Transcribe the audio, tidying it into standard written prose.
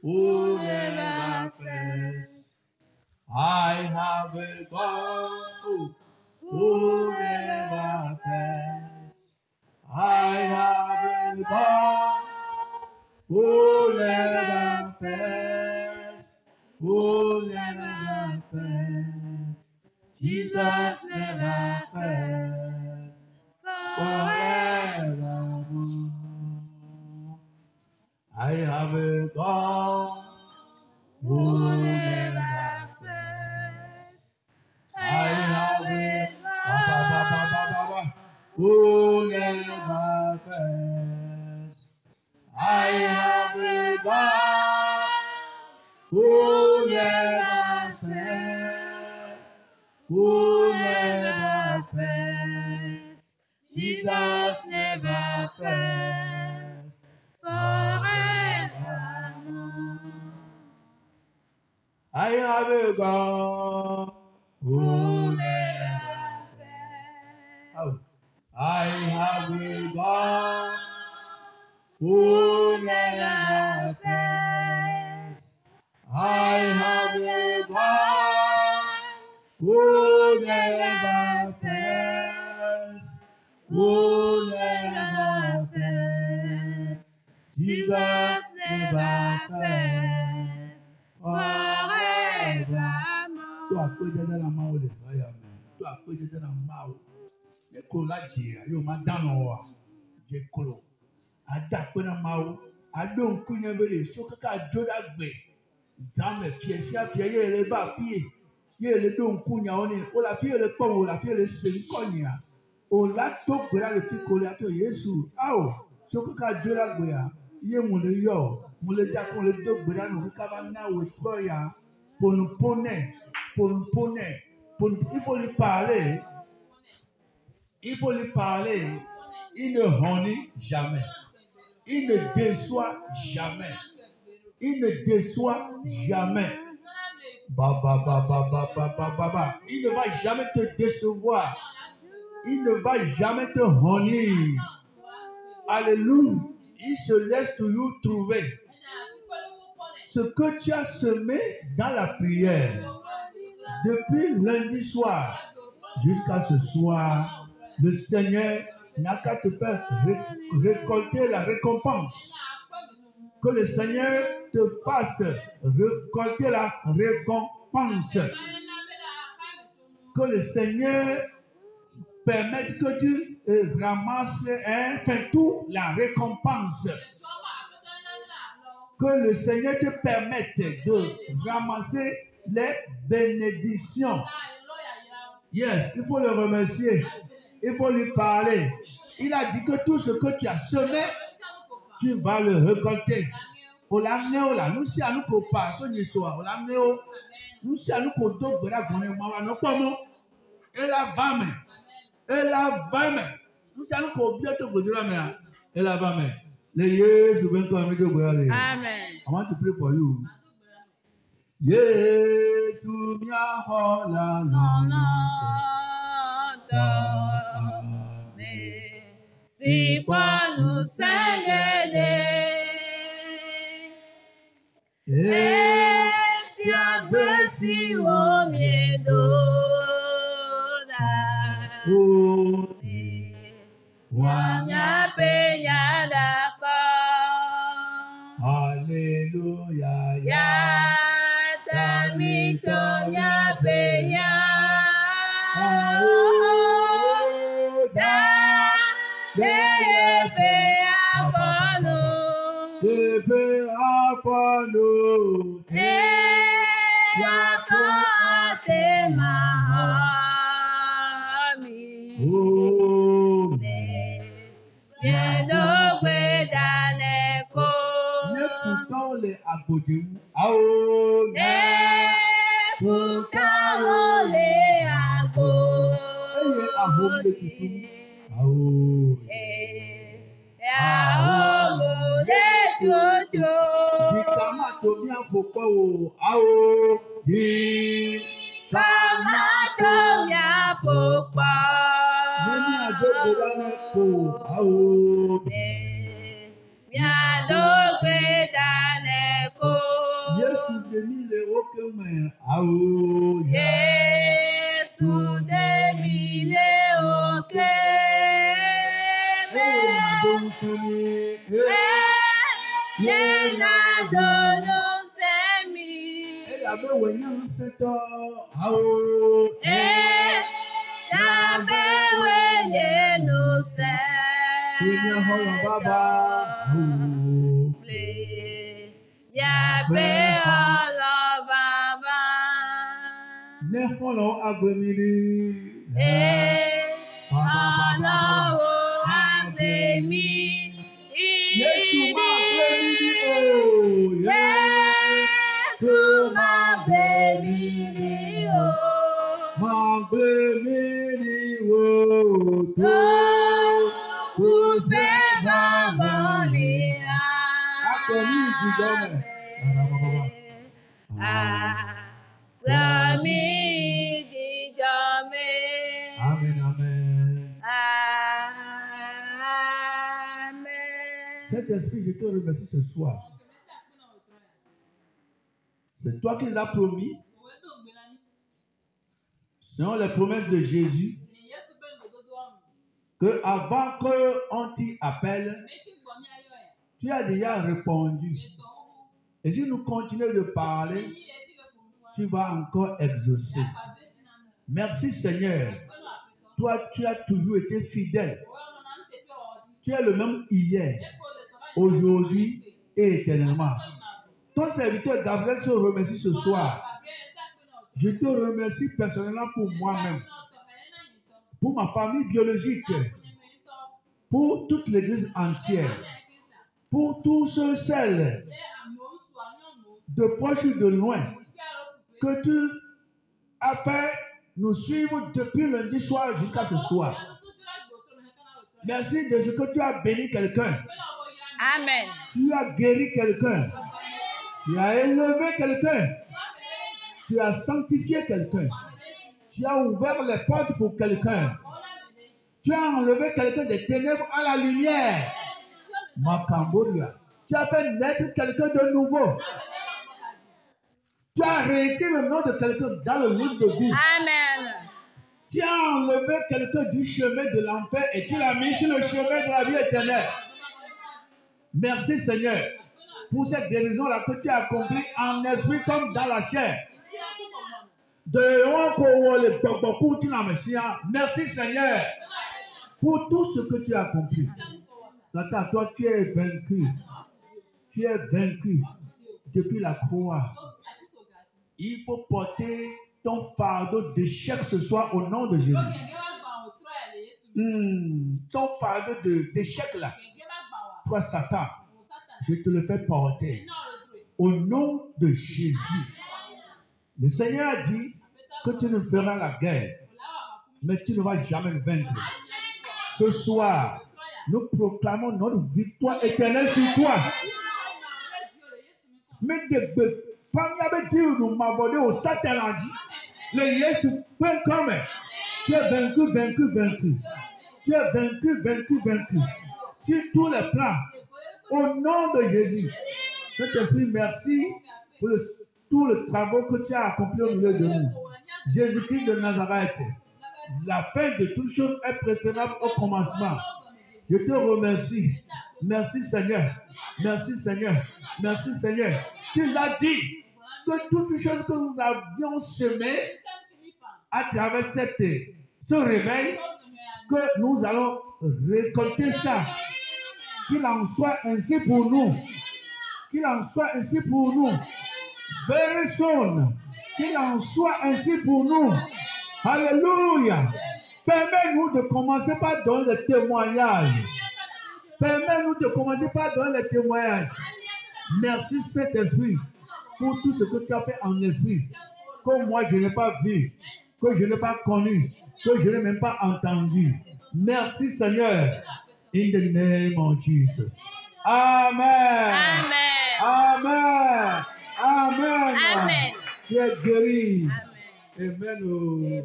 who never fails. I have a God who never fails. I have a God who never fails. Who never fails. Jesus never fails. Forevermore. I have a God who never fails. I have a God who never fails. I have a God who never fails. Who never fails. Jesus never fails. Forevermore. I have a God who never fails. I have a God who never fails. I have a God who never fails. Who never fails. Jesus never fails. Forevermore. To àpéjẹ dára máa wọlé sáyà mi. To àpéjẹ dára máa wọ. Jẹ́ kó lájìyà yóò máa dáná wa. Jẹ́ kó lọ. Adapena mau, adon kunya bere, so kaka joda gbe. Dame fiesi apia ye le ba fie. Ye le don kunya oni, o la fie le pon, o la fie le senkonya. O la to gbera le fi kole ato Yesu. Ao, so kaka joda gbe ya. Ye mo le yo, mo le da kon le do gbera no kaka ba na we to ya. Ponpone, il faut lui parler. Il faut lui parler. Il ne honit jamais. Il ne déçoit jamais. Il ne déçoit jamais. Il ne va jamais te décevoir. Il ne va jamais te honir. Alléluia. Il se laisse toujours trouver. Ce que tu as semé dans la prière, depuis lundi soir jusqu'à ce soir, le Seigneur n'a qu'à te faire récolter la récompense. Que le Seigneur te fasse récolter la récompense. Que le Seigneur permette que tu ramasses toute la récompense. Que le Seigneur te permette de ramasser les bénédictions. Yes, il faut le remercier. Il faut lui parler. Il a dit que tout ce que tu as semé, tu vas le récolter. Nous si à nous qu'on passe, nous si à nous qu'on doit nous comment et la bame, nous si à nous qu'on bien te la mer et la bame. Amen. I want to pray for you. Yes, si quoi nous si agbesi o miedo wanya peña dako. Hallelujah. Ya tamitonya peña. Aou, Yesu de mile oke. Yena dono semi. Abe wenyan seto. Aou, Yabe wene no se. Kenya hola baba. Aou, Yabe hola baba. ne hola agbemiri. Alawo agbemi. Yesu ma agbemiri o. Yesu ma agbemi o. Ma agbemiri o. Kupe babole Agbemi jidome. Agbemi jidome. Amen, amen. Amen. Saint-Esprit, je te remercie ce soir. C'est toi qui l'as promis. Selon les promesses de Jésus, que avant qu'on t'y appelle, tu as déjà répondu. Et si nous continuons de parler, tu vas encore exaucer. Merci Seigneur. Toi, tu as toujours été fidèle. Tu es le même hier, aujourd'hui et éternellement. Ton serviteur Gabriel te remercie ce soir. Je te remercie personnellement pour moi-même, pour ma famille biologique, pour toute l'église entière, pour tous ceux, celles, de proche ou de loin, que tu as fait nous suivre depuis lundi soir jusqu'à ce soir. Merci de ce que tu as béni quelqu'un. Amen. Tu as guéri quelqu'un. Tu as élevé quelqu'un. Tu as sanctifié quelqu'un. Tu as ouvert les portes pour quelqu'un. Tu as enlevé quelqu'un des ténèbres à la lumière. Makamboria. Tu as fait naître quelqu'un de nouveau. Tu as réécrit le nom de quelqu'un dans le livre de vie. Amen. Tu as enlevé quelqu'un du chemin de l'enfer et tu l'as mis sur le chemin de la vie éternelle. Merci Seigneur pour cette guérison-là que tu as accomplie en esprit comme dans la chair. Merci Seigneur pour tout ce que tu as accompli. Satan, toi tu es vaincu. Tu es vaincu depuis la croix. Il faut porter ton fardeau d'échec ce soir au nom de Jésus. Ton fardeau d'échec là, toi Satan, je te le fais porter au nom de Jésus. Le Seigneur a dit que tu ne feras la guerre, mais tu ne vas jamais le vaincre. Ce soir, nous proclamons notre victoire éternelle sur toi. Mais de nous m'abonner au Satan dit, le Yesu comme tu es vaincu, vaincu, vaincu. Tu es vaincu, vaincu, vaincu. Sur tous les plans, au nom de Jésus. Saint-Esprit, merci pour tout le travail que tu as accompli au milieu de nous. Jésus-Christ de Nazareth, la fin de toutes choses est préférable au commencement. Je te remercie. Merci Seigneur. Merci Seigneur. Merci Seigneur. Tu l'as dit que toutes les choses que nous avions semées à travers ce réveil, que nous allons récolter ça. Qu'il en soit ainsi pour nous. Qu'il en soit ainsi pour nous. Very soon. Qu'il en soit ainsi pour nous. Alléluia. Permets-nous de commencer par donner les témoignages. Permets-nous de commencer par donner les témoignages. Merci Saint-Esprit pour tout ce que tu as fait en esprit. Que moi je n'ai pas vu. Que je n'ai pas connu. Que je n'ai même pas entendu. Merci Seigneur. In the name of Jesus. Amen. Amen. Amen. Amen. Amen. Tu es guéri. Amen. Amen.